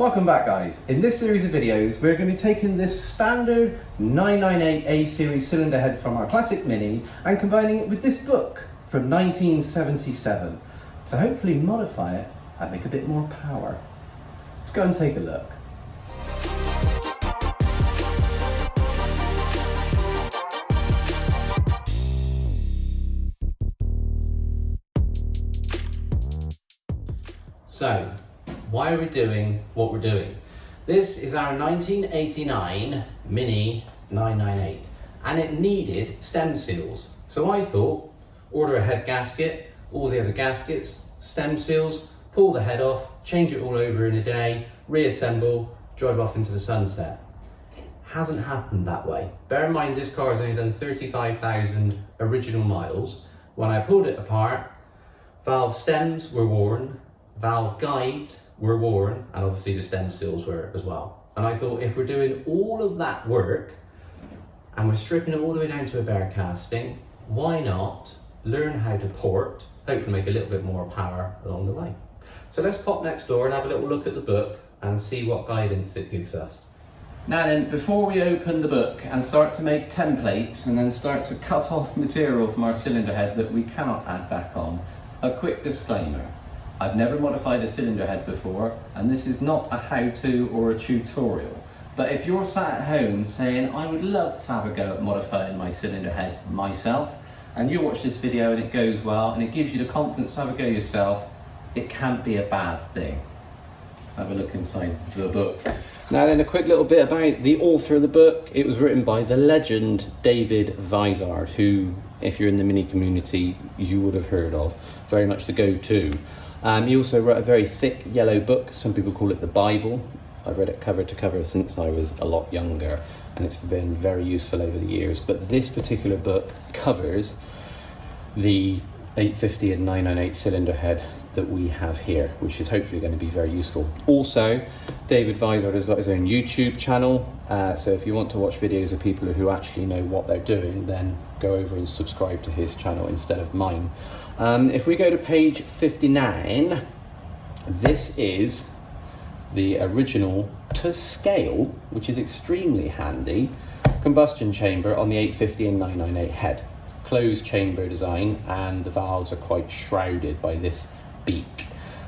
Welcome back, guys. In this series of videos we're going to be taking this standard 998A series cylinder head from our classic Mini and combining it with this book from 1977 to hopefully modify it and make a bit more power. Let's go and take a look. So, why are we doing what we're doing? This is our 1989 Mini 998 and it needed stem seals. So I thought, order a head gasket, all the other gaskets, stem seals, pull the head off, change it all over in a day, reassemble, drive off into the sunset. Hasn't happened that way. Bear in mind this car has only done 35,000 original miles. When I pulled it apart, valve stems were worn, valve guides were worn, and obviously the stem seals were as well. And I thought, if we're doing all of that work and we're stripping it all the way down to a bare casting, why not learn how to port, hopefully make a little bit more power along the way. So let's pop next door and have a little look at the book and see what guidance it gives us. Now then, before we open the book and start to make templates and then start to cut off material from our cylinder head that we cannot add back on, a quick disclaimer. I've never modified a cylinder head before, and this is not a how-to or a tutorial. But if you're sat at home saying, I would love to have a go at modifying my cylinder head myself, and you watch this video and it goes well, and it gives you the confidence to have a go yourself, it can't be a bad thing. Let's have a look inside the book. Now then, a quick little bit about the author of the book. It was written by the legend David Vizard, who, if you're in the Mini community, you would have heard of. Very much the go-to. He also wrote a very thick yellow book. Some people call it the Bible. I've read it cover to cover since I was a lot younger, and it's been very useful over the years. But this particular book covers the 850 and 998 cylinder head that we have here, which is hopefully going to be very useful. Also, David Vizard has got his own YouTube channel, so if you want to watch videos of people who actually know what they're doing, then go over and subscribe to his channel instead of mine. If we go to page 59, this is the original to scale, which is extremely handy, combustion chamber on the 850 and 998 head. Closed chamber design, and the valves are quite shrouded by this beak.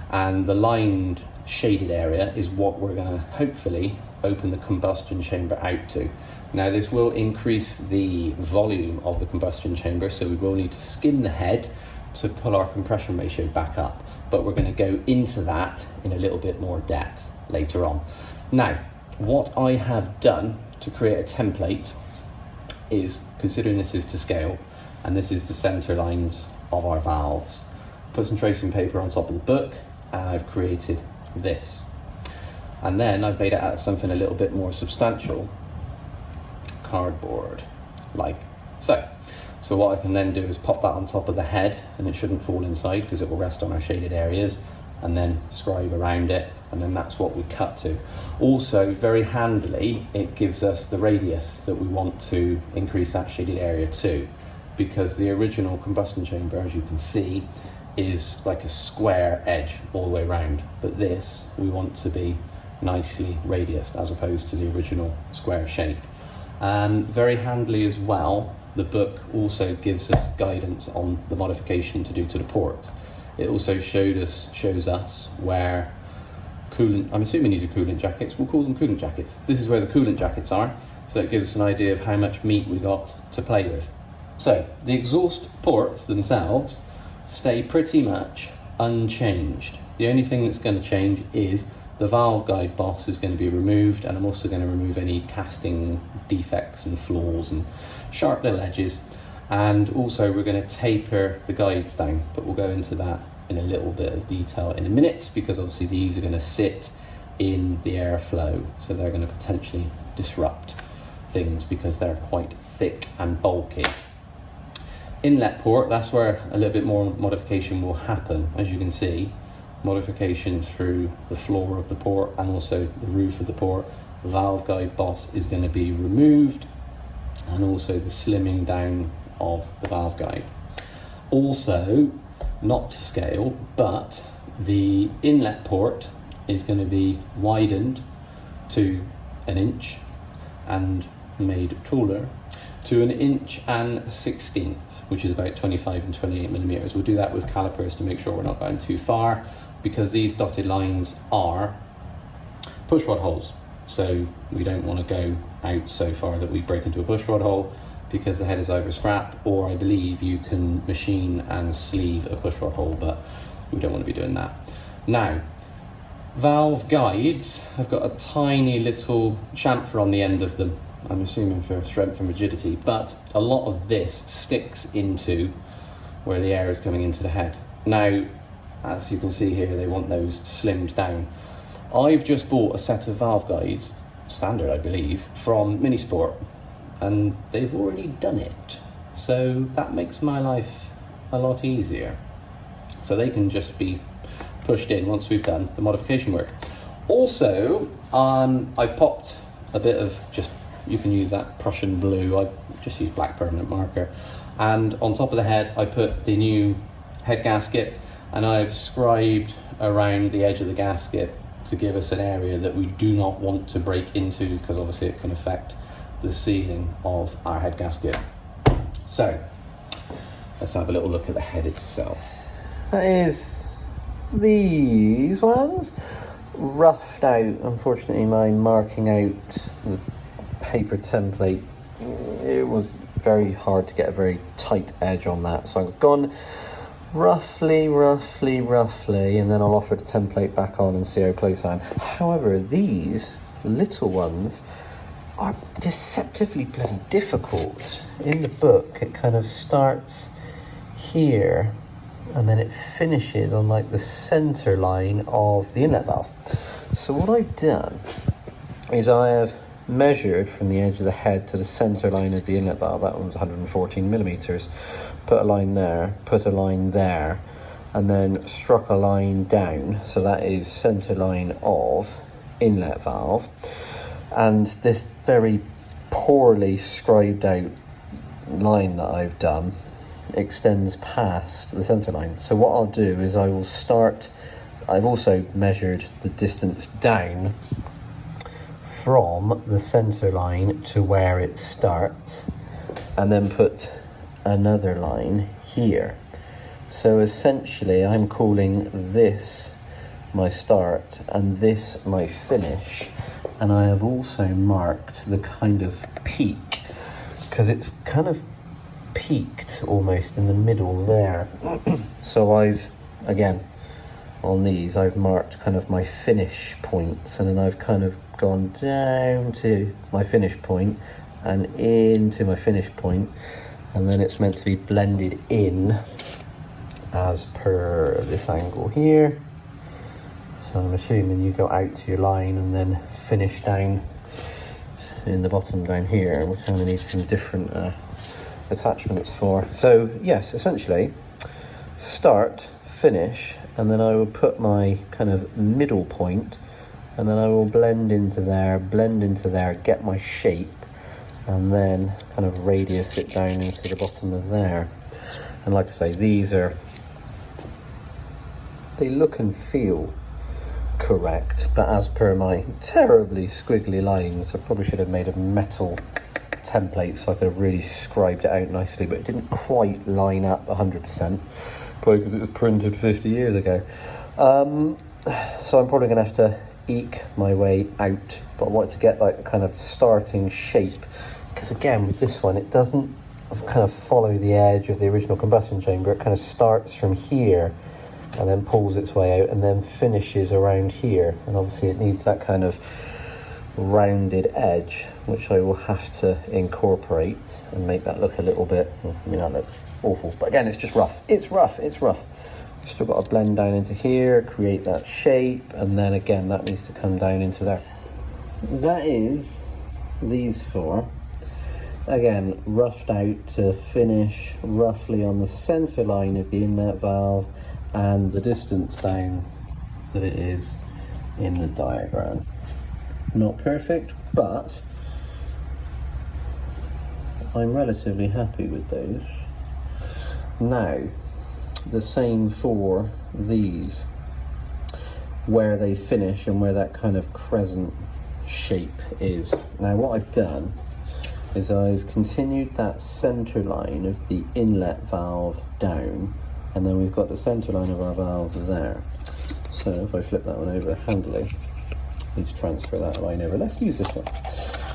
And the lined shaded area is what we're going to hopefully open the combustion chamber out to. Now this will increase the volume of the combustion chamber, so we will need to skim the head to pull our compression ratio back up, but we're going to go into that in a little bit more depth later on. Now, what I have done to create a template is, considering this is to scale and this is the center lines of our valves, put some tracing paper on top of the book, and I've created this. And then I've made it out of something a little bit more substantial, cardboard, like so. So what I can then do is pop that on top of the head, and it shouldn't fall inside because it will rest on our shaded areas, and then scribe around it, and then that's what we cut to. Also, very handily, it gives us the radius that we want to increase that shaded area to, because the original combustion chamber, as you can see, is like a square edge all the way around, but this we want to be nicely radiused as opposed to the original square shape. Very handily as well, the book also gives us guidance on the modification to do to the ports. It also shows us where coolant, I'm assuming these are coolant jackets, we'll call them coolant jackets. This is where the coolant jackets are, so it gives us an idea of how much meat we got to play with. So the exhaust ports themselves stay pretty much unchanged. The only thing that's going to change is the valve guide boss is going to be removed, and I'm also going to remove any casting defects and flaws and sharp little edges, and also we're going to taper the guides down, but we'll go into that in a little bit of detail in a minute, because obviously these are going to sit in the airflow, so they're going to potentially disrupt things because they're quite thick and bulky. Inlet port, that's where a little bit more modification will happen. As you can see, modification through the floor of the port and also the roof of the port. The valve guide boss is going to be removed, and also the slimming down of the valve guide. Also, not to scale, but the inlet port is going to be widened to 1 inch and made taller to 1.16 inches, which is about 25 and 28 millimeters. We'll do that with calipers to make sure we're not going too far, because these dotted lines are pushrod holes. So we don't want to go out so far that we break into a pushrod hole, because the head is either scrap, or I believe you can machine and sleeve a pushrod hole, but we don't want to be doing that. Now, valve guides have got a tiny little chamfer on the end of them, I'm assuming for strength and rigidity, but a lot of this sticks into where the air is coming into the head. Now, as you can see here, they want those slimmed down. I've just bought a set of valve guides, standard I believe, from Minisport, and they've already done it. So that makes my life a lot easier. So they can just be pushed in once we've done the modification work. Also, I've popped a bit of you can use that Prussian blue, I just use black permanent marker. And on top of the head, I put the new head gasket, and I've scribed around the edge of the gasket to give us an area that we do not want to break into, because obviously it can affect the sealing of our head gasket. So, let's have a little look at the head itself. That is these ones. Roughed out, unfortunately, my marking out the paper template, it was very hard to get a very tight edge on that, so I've gone roughly, and then I'll offer the template back on and see how close I am. However, these little ones are deceptively bloody difficult. In the book, it kind of starts here and then it finishes on like the center line of the inlet valve. So what I've done is I have measured from the edge of the head to the center line of the inlet valve. That one's 114 millimeters. Put a line there, put a line there, and then struck a line down. So that is center line of inlet valve. And this very poorly scribed out line that I've done extends past the center line. So what I'll do is I will start, I've also measured the distance down from the center line to where it starts, and then put another line here. So essentially I'm calling this my start and this my finish, and I have also marked the kind of peak, because it's kind of peaked almost in the middle there. So I've, again, on these I've marked kind of my finish points, and then I've kind of gone down to my finish point and into my finish point, and then it's meant to be blended in as per this angle here. So I'm assuming you go out to your line and then finish down in the bottom down here, which I'm going to need some different attachments for. So yes, essentially start, finish, and then I will put my kind of middle point, and then I will blend into there, get my shape, and then kind of radius it down into the bottom of there. And like I say, these are, they look and feel correct, but as per my terribly squiggly lines, I probably should have made a metal template so I could have really scribed it out nicely, but it didn't quite line up 100%, probably because it was printed 50 years ago. So I'm probably going to have to eke my way out, but I wanted to get like a kind of starting shape, because again with this one it doesn't kind of follow the edge of the original combustion chamber. It kind of starts from here and then pulls its way out and then finishes around here, and obviously it needs that kind of rounded edge, which I will have to incorporate and make that look a little bit, I mean that looks awful, but again it's just rough. It's rough. Still got to blend down into here, create that shape, and then again that needs to come down into there. That is these four. Again, roughed out to finish roughly on the center line of the inlet valve and the distance down that it is in the diagram. Not perfect, but I'm relatively happy with those. Now, the same for these. where they finish and where that kind of crescent shape is. Now what I've done is I've continued that center line of the inlet valve down, and then we've got the center line of our valve there. So if I flip that one over handily, let's transfer that line over. Let's use this one.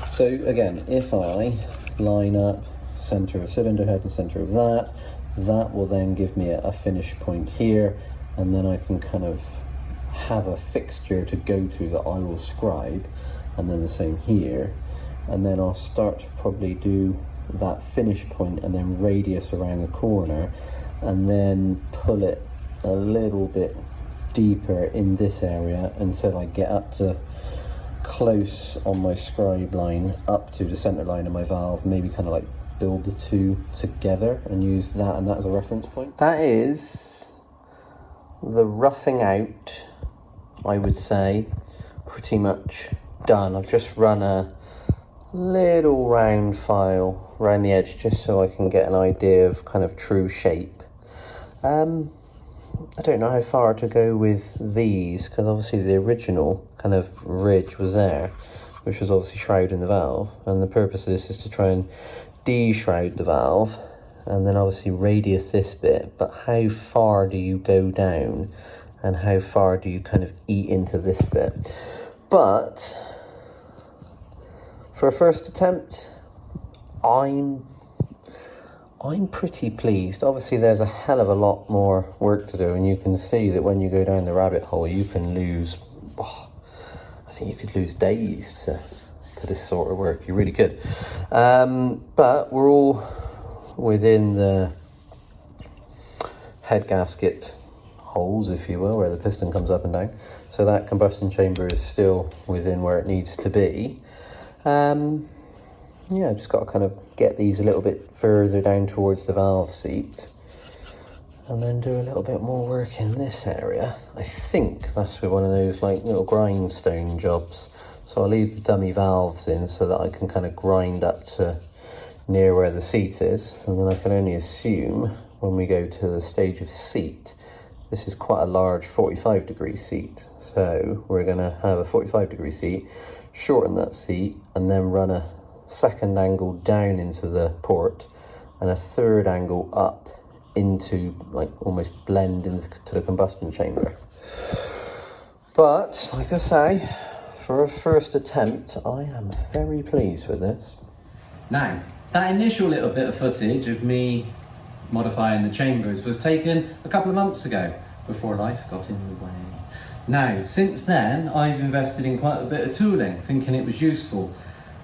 So again, if I line up center of cylinder head and center of that, that will then give me a finish point here, and then I can kind of have a fixture to go to that I will scribe, and then the same here, and then I'll start to probably do that finish point and then radius around the corner, and then pull it a little bit deeper in this area until I get up to close on my scribe line up to the center line of my valve, maybe kind of like build the two together and use that and that as a reference point. That is the roughing out, I would say, pretty much done. I've just run a little round file around the edge just so I can get an idea of kind of true shape. I don't know how far to go with these, because obviously the original kind of ridge was there, which was obviously shrouding the valve, and the purpose of this is to try and de-shroud the valve and then obviously radius this bit. But how far do you go down and how far do you kind of eat into this bit? But for a first attempt, I'm pretty pleased. Obviously there's a hell of a lot more work to do, and you can see that when you go down the rabbit hole you can lose, I think you could lose days to this sort of work. You really could. But we're all within the head gasket holes, if you will, where the piston comes up and down. So that combustion chamber is still within where it needs to be. Yeah, just got to kind of get these a little bit further down towards the valve seat, and then do a little bit more work in this area. I think that's with one of those like little grindstone jobs. So I'll leave the dummy valves in so that I can kind of grind up to near where the seat is, and then I can only assume when we go to the stage of seat, this is quite a large 45-degree seat, so we're going to have a 45-degree seat, shorten that seat, and then run a second angle down into the port and a third angle up into, like, almost blend into the combustion chamber. But like I say, for a first attempt, I am very pleased with this. Now, that initial little bit of footage of me modifying the chambers was taken a couple of months ago, before life got in the way. Now, since then, I've invested in quite a bit of tooling, thinking it was useful.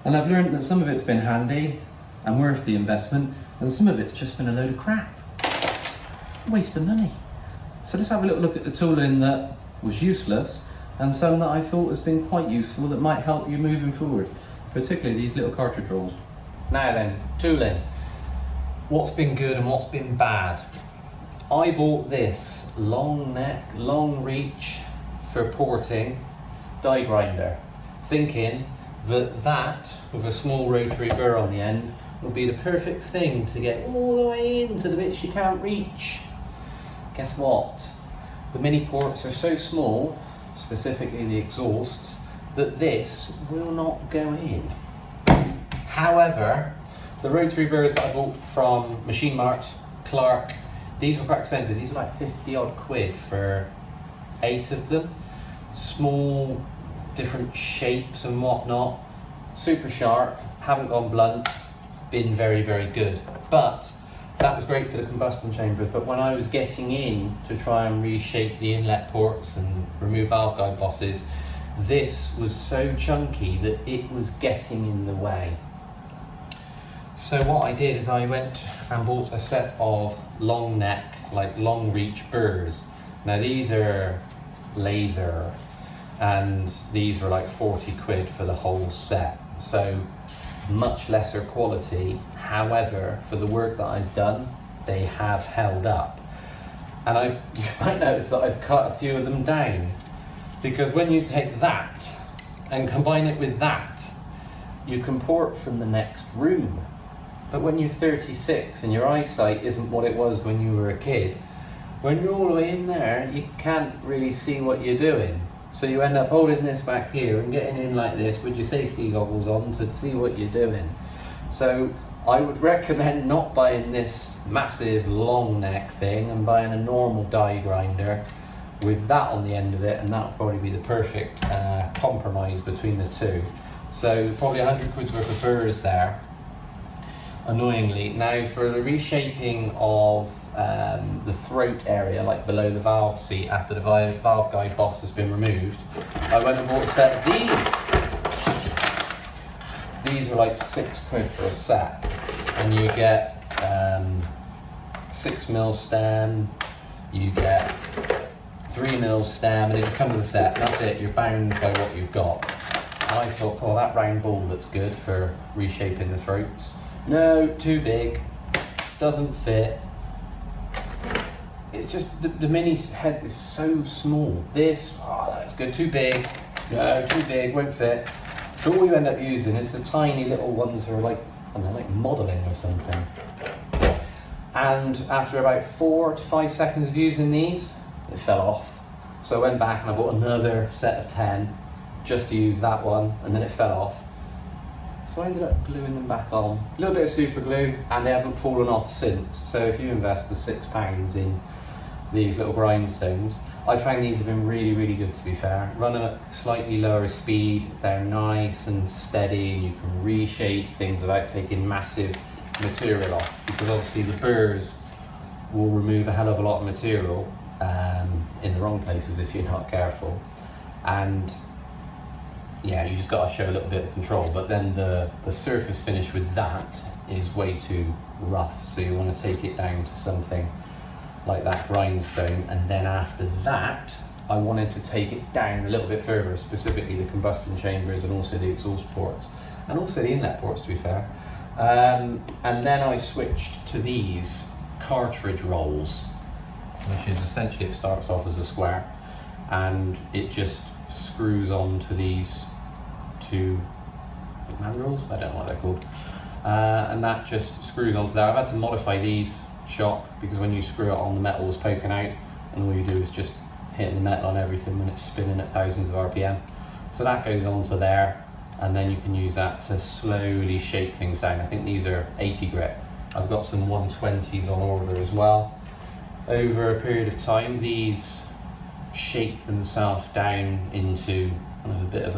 And I've learned that some of it's been handy and worth the investment, and some of it's just been a load of crap. Waste of money. So let's have a little look at the tooling that was useless, and some that I thought has been quite useful that might help you moving forward, particularly these little cartridge rolls. Now then, tooling. What's been good and what's been bad? I bought this long neck, long reach for porting die grinder, thinking that with a small rotary burr on the end would be the perfect thing to get all the way into the bits you can't reach. Guess what? The mini ports are so small, specifically the exhausts, that this will not go in. However, the rotary burrs that I bought from Machine Mart, Clark, these were quite expensive. These were like 50 odd quid for 8 of them. Small, different shapes and whatnot. Super sharp, haven't gone blunt, been very, very good. But that was great for the combustion chambers. But when I was getting in to try and reshape the inlet ports and remove valve guide bosses, this was so chunky that it was getting in the way. So what I did is I went and bought a set of long neck, like long reach burrs. Now these are laser, and these were like 40 quid for the whole set. So much lesser quality. However, for the work that I've done, they have held up. And you might notice that I've cut a few of them down, because when you take that and combine it with that, you can port from the next room. But when you're 36 and your eyesight isn't what it was when you were a kid, when you're all the way in there, you can't really see what you're doing. So you end up holding this back here and getting in like this with your safety goggles on to see what you're doing. So I would recommend not buying this massive long neck thing and buying a normal die grinder with that on the end of it, and that would probably be the perfect compromise between the two. So probably 100 quid's worth of burrs there, annoyingly. Now for the reshaping of the throat area, like below the valve seat, after the valve guide boss has been removed, I went and bought a set of these. These are like 6 quid for a set, and you get 6mm stem, you get 3mm stem, and it just comes as a set. And that's it, you're bound by what you've got. And I thought, oh, that round ball looks good for reshaping the throats. No, too big, doesn't fit. It's just the mini head is so small. This, oh, that's good, too big. No, too big, won't fit. So all you end up using is the tiny little ones for like, I don't know, like modelling or something. And after about 4 to 5 seconds of using these, it fell off. So I went back and I bought another set of 10 just to use that one, and then it fell off. So I ended up gluing them back on. A little bit of super glue, and they haven't fallen off since. So if you invest the £6 in these little grindstones, I found these have been really, really good, to be fair. Run them at slightly lower speed, they're nice and steady, and you can reshape things without taking massive material off, because obviously the burrs will remove a hell of a lot of material in the wrong places if you're not careful. And yeah, you just got to show a little bit of control, but then the surface finish with that is way too rough, so you want to take it down to something like that grindstone. And then after that, I wanted to take it down a little bit further, specifically the combustion chambers and also the exhaust ports, and also the inlet ports, to be fair. And then I switched to these cartridge rolls, which is essentially, it starts off as a square and it just screws onto these two mandrels, I don't know what they're called, and that just screws onto there. I've had to modify these shock, because when you screw it on, the metal is poking out, and all you do is just hit the metal on everything when it's spinning at thousands of RPM. So that goes onto there, and then you can use that to slowly shape things down. I think these are 80 grit. I've got some 120s on order as well. Over a period of time, these shape themselves down into kind of a bit of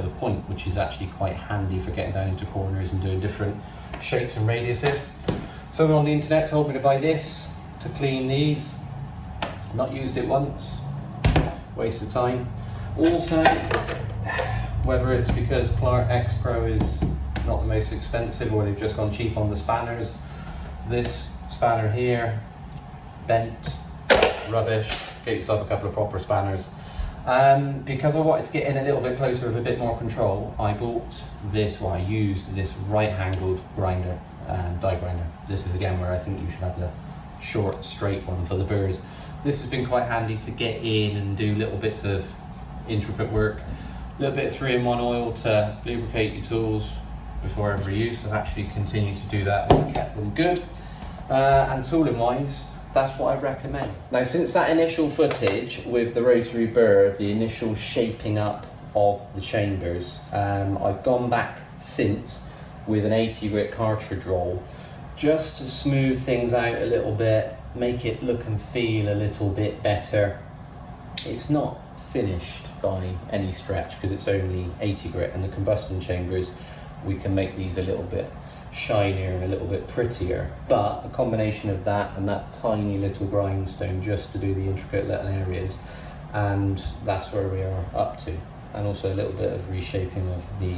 a point, which is actually quite handy for getting down into corners and doing different shapes and radiuses. Someone on the internet told me to buy this to clean these. Not used it once, waste of time. Also, whether it's because Clark X Pro is not the most expensive, or they've just gone cheap on the spanners, this spanner here, bent, rubbish. Get yourself a couple of proper spanners. Because I wanted to get in a little bit closer with a bit more control, I bought this, I used this right-angled grinder, die grinder. This is again where I think you should have the short, straight one for the burrs. This has been quite handy to get in and do little bits of intricate work. A little bit of 3-in-1 oil to lubricate your tools before every use. I've actually continued to do that, it's kept them good. And tooling wise, that's what I recommend. Now, since that initial footage with the rotary burr, the initial shaping up of the chambers, I've gone back since with an 80 grit cartridge roll, just to smooth things out a little bit, make it look and feel a little bit better. It's not finished by any stretch, because it's only 80 grit, and the combustion chambers, we can make these a little bit shinier and a little bit prettier, but a combination of that and that tiny little grindstone just to do the intricate little areas, and that's where we are up to. And also a little bit of reshaping of the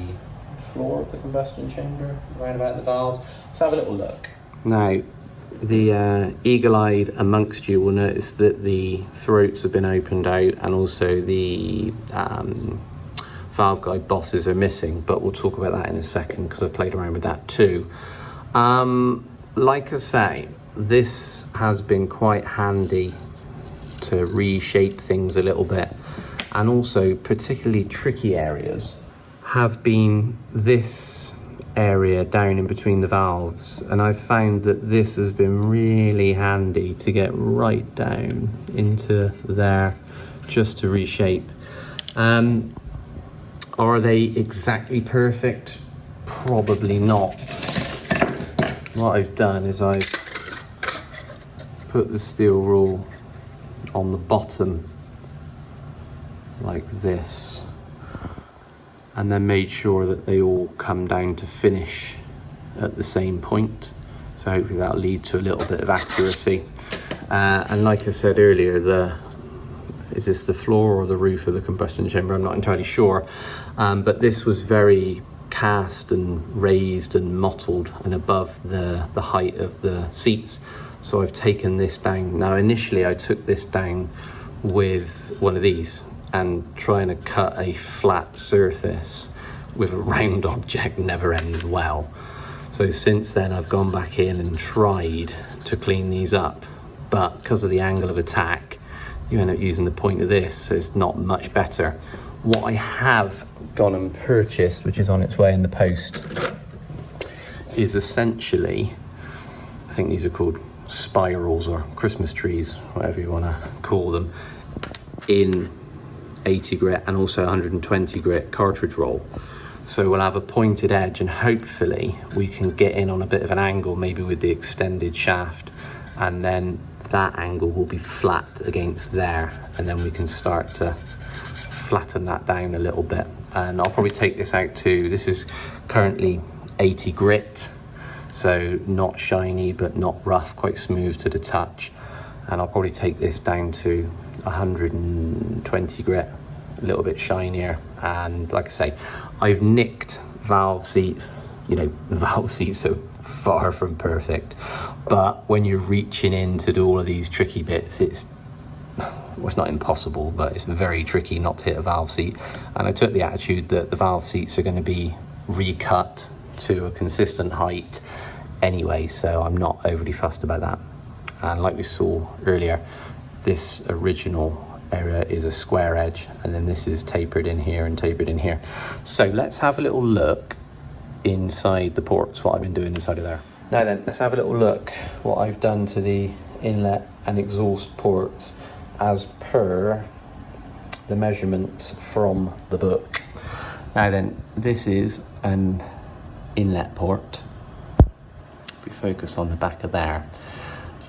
floor of the combustion chamber around about the valves. Let's have a little look. Now, the eagle-eyed amongst you will notice that the throats have been opened out, and also the valve guide bosses are missing, but we'll talk about that in a second because I've played around with that too. Like I say, this has been quite handy to reshape things a little bit, and also particularly tricky areas have been this area down in between the valves, and I've found that this has been really handy to get right down into there just to reshape. Are they exactly perfect? Probably not. What I've done is I've put the steel rule on the bottom like this, and then made sure that they all come down to finish at the same point. So hopefully that'll lead to a little bit of accuracy. And like I said earlier, is this the floor or the roof of the combustion chamber? I'm not entirely sure. But this was very cast and raised and mottled and above the height of the seats. So I've taken this down. Now initially I took this down with one of these, and trying to cut a flat surface with a round object never ends well. So since then I've gone back in and tried to clean these up, but because of the angle of attack, you end up using the point of this, so it's not much better. What I have gone and purchased, which is on its way in the post, is essentially, I think these are called spirals or Christmas trees, whatever you want to call them, in 80 grit and also 120 grit cartridge roll. So we'll have a pointed edge, and hopefully we can get in on a bit of an angle, maybe with the extended shaft, and then that angle will be flat against there, and then we can start to flatten that down a little bit. And I'll probably take this out to, this is currently 80 grit, so not shiny but not rough, quite smooth to the touch. And I'll probably take this down to 120 grit, a little bit shinier. And like I say, I've nicked valve seats. You know, the valve seats are far from perfect, but when you're reaching in to do all of these tricky bits, well, it's not impossible, but it's very tricky not to hit a valve seat. And I took the attitude that the valve seats are going to be recut to a consistent height anyway, so I'm not overly fussed about that. And like we saw earlier, this original area is a square edge, and then this is tapered in here and tapered in here. So let's have a little look inside the ports, what I've been doing inside of there. Now then, let's have a little look what I've done to the inlet and exhaust ports as per the measurements from the book. Now then, this is an inlet port. If we focus on the back of there,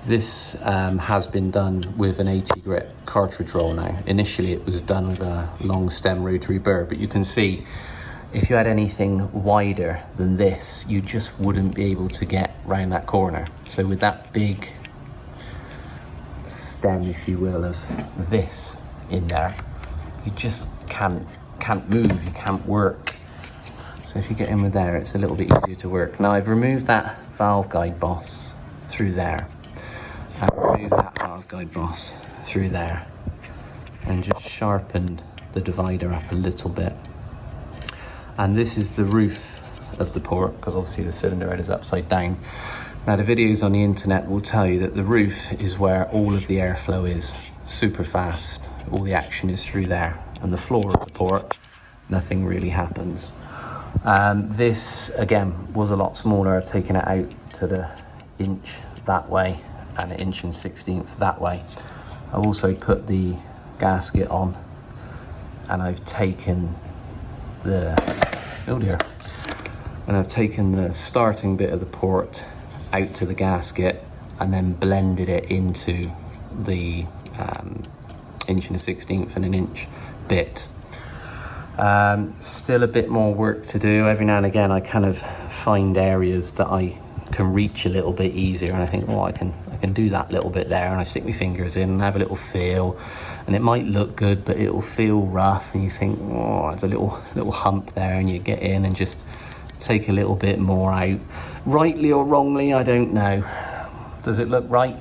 this has been done with an 80 grit cartridge roll now. Initially it was done with a long stem rotary burr, but you can see if you had anything wider than this, you just wouldn't be able to get round that corner. So with that big stem, if you will, of this in there, you just can't move, you can't work. So if you get in with there, it's a little bit easier to work. Now I've removed that valve guide boss through there, and removed that valve guide boss through there, and just sharpened the divider up a little bit. And this is the roof of the port, because obviously the cylinder head is upside down. Now the videos on the internet will tell you that the roof is where all of the airflow is, super fast, all the action is through there. And the floor of the port, nothing really happens. This again was a lot smaller. I've taken it out to the inch that way and an 1/16 inch that way. I've also put the gasket on, and I've taken the I've taken the starting bit of the port out to the gasket, and then blended it into the 1/16 inch and an inch bit. Still a bit more work to do. Every now and again I kind of find areas that I can reach a little bit easier, and I think, oh, I can do that little bit there, and I stick my fingers in and have a little feel, and it might look good but it'll feel rough, and you think, oh, there's a little hump there, and you get in and just take a little bit more out. Rightly or wrongly, I don't know. Does it look right?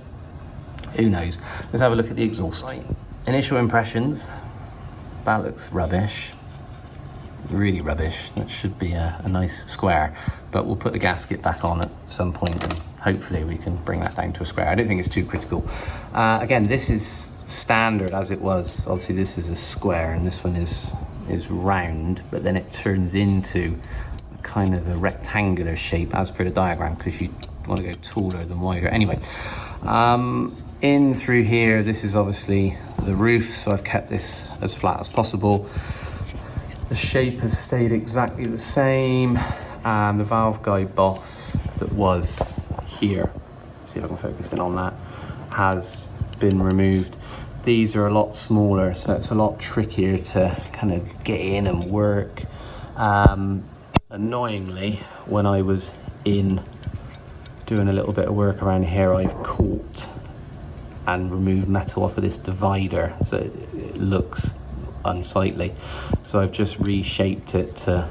Who knows? Let's have a look at the exhaust. Right. Initial impressions, that looks rubbish, really rubbish. That should be a nice square, but we'll put the gasket back on at some point, and hopefully we can bring that down to a square. I don't think it's too critical. Again, this is standard as it was. Obviously this is a square and this one is round, but then it turns into kind of a rectangular shape as per the diagram, because you want to go taller than wider. Anyway, In through here, this is obviously the roof, so I've kept this as flat as possible. The shape has stayed exactly the same, and the valve guide boss that was here, see if I can focus in on that, has been removed. These are a lot smaller, so it's a lot trickier to kind of get in and work. Annoyingly, when I was in doing a little bit of work around here, I've caught and removed metal off of this divider, so it looks unsightly. So I've just reshaped it to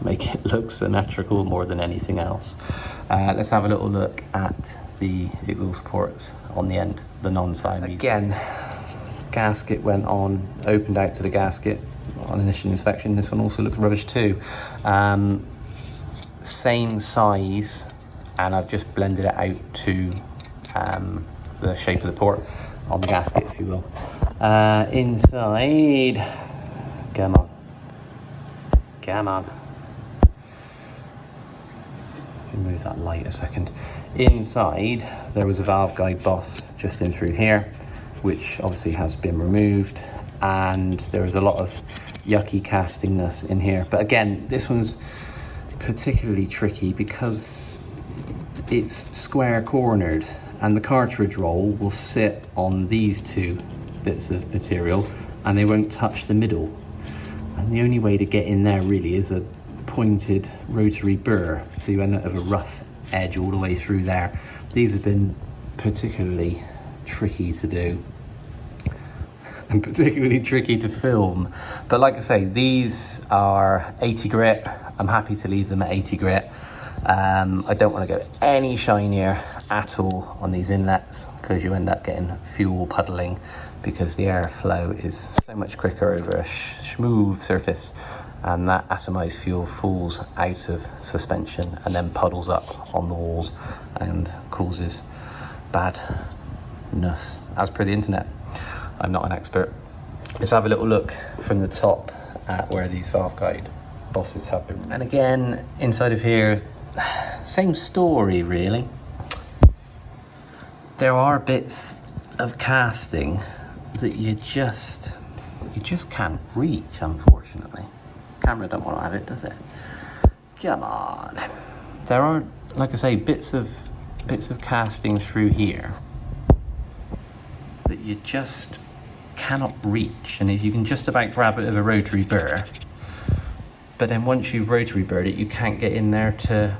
make it look symmetrical more than anything else. Let's have a little look at the exhaust ports on the end, the non-side. Again, gasket went on, opened out to the gasket on initial inspection. This one also looks rubbish too. Same size, and I've just blended it out to the shape of the port on the gasket, if you will. Inside, come on. Move that light a second. Inside, there was a valve guide boss just in through here, which obviously has been removed, and there was a lot of yucky castingness in here. But again, this one's particularly tricky because it's square cornered, and the cartridge roll will sit on these two bits of material and they won't touch the middle. And the only way to get in there really is a pointed rotary burr, so you end up with a rough edge all the way through there. These have been particularly tricky to do and particularly tricky to film, but like I say, these are 80 grit. I'm happy to leave them at 80 grit. I don't want to go any shinier at all on these inlets, because you end up getting fuel puddling, because the airflow is so much quicker over a smooth surface, and that atomized fuel falls out of suspension and then puddles up on the walls and causes badness, as per the internet. I'm not an expert. Let's have a little look from the top at where these valve guide bosses have been. And again, inside of here, same story really. There are bits of casting that you just can't reach, unfortunately. Camera don't want to have it, does it? Come on. There are, like I say, bits of casting through here that you just cannot reach, and if you can just about grab it with a rotary burr, but then once you've rotary burred it, you can't get in there to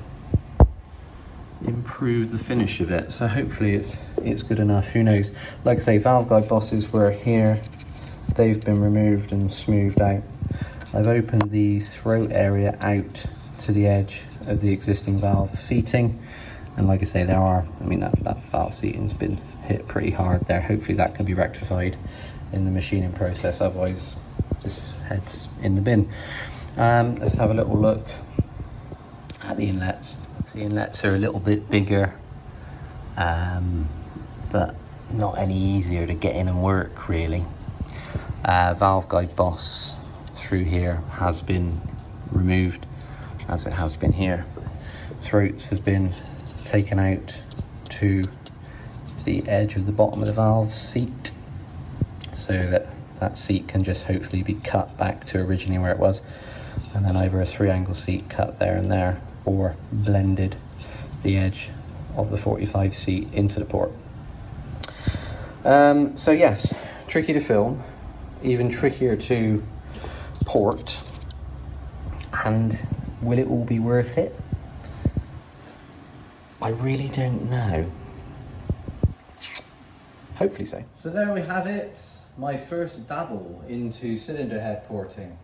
improve the finish of it. So hopefully it's good enough, who knows. Like I say, valve guide bosses were here, they've been removed and smoothed out. I've opened the throat area out to the edge of the existing valve seating, and like I say, there are, I mean, that valve seating's been hit pretty hard there. Hopefully that can be rectified in the machining process, otherwise just heads in the bin. Let's have a little look at the inlets. The inlets are a little bit bigger, but not any easier to get in and work really. Valve guide boss through here has been removed, as it has been here. Throats have been taken out to the edge of the bottom of the valve seat, so that seat can just hopefully be cut back to originally where it was, and then either a 3-angle seat cut there and there, or blended the edge of the 45 seat into the port. So yes, tricky to film, even trickier to port, and will it all be worth it? I really don't know. Hopefully so. So there we have it, my first dabble into cylinder head porting.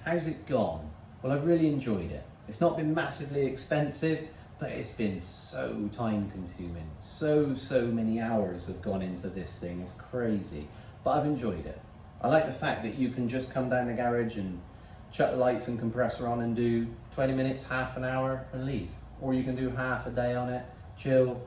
How's it gone? Well, I've really enjoyed it. It's not been massively expensive, but it's been so time consuming. So many hours have gone into this thing, it's crazy. But I've enjoyed it. I like the fact that you can just come down the garage and chuck the lights and compressor on and do 20 minutes, half an hour and leave. Or you can do half a day on it, chill,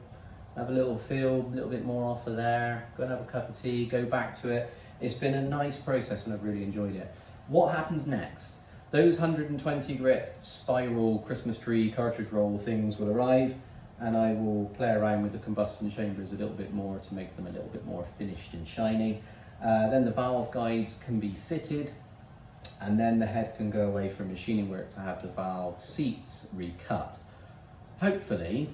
have a little feel, a little bit more off of there, go and have a cup of tea, go back to it. It's been a nice process and I've really enjoyed it. What happens next? Those 120 grit spiral Christmas tree cartridge roll things will arrive. and I will play around with the combustion chambers a little bit more to make them a little bit more finished and shiny. Then the valve guides can be fitted, and then the head can go away for machining work to have the valve seats recut. Hopefully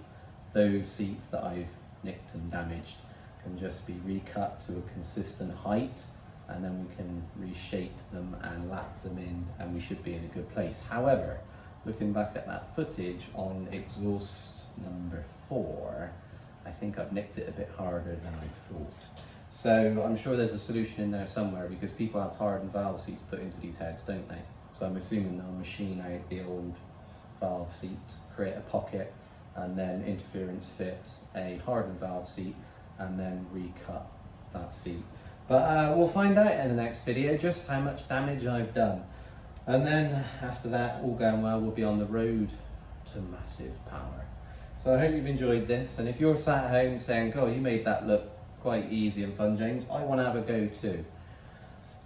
those seats that I've nicked and damaged can just be recut to a consistent height, and then we can reshape them and lap them in, and we should be in a good place. However, looking back at that footage on exhaust number 4, I think I've nicked it a bit harder than I thought. So I'm sure there's a solution in there somewhere, because people have hardened valve seats put into these heads, don't they? So I'm assuming they'll machine out the old valve seat, create a pocket, and then interference fit a hardened valve seat, and then recut that seat. But we'll find out in the next video just how much damage I've done. And then after that, all going well, we'll be on the road to massive power. So I hope you've enjoyed this, and if you're sat at home saying, "God, you made that look quite easy and fun, James, I want to have a go too,"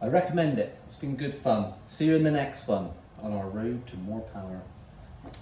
I recommend it. It's been good fun. See you in the next one on our road to more power.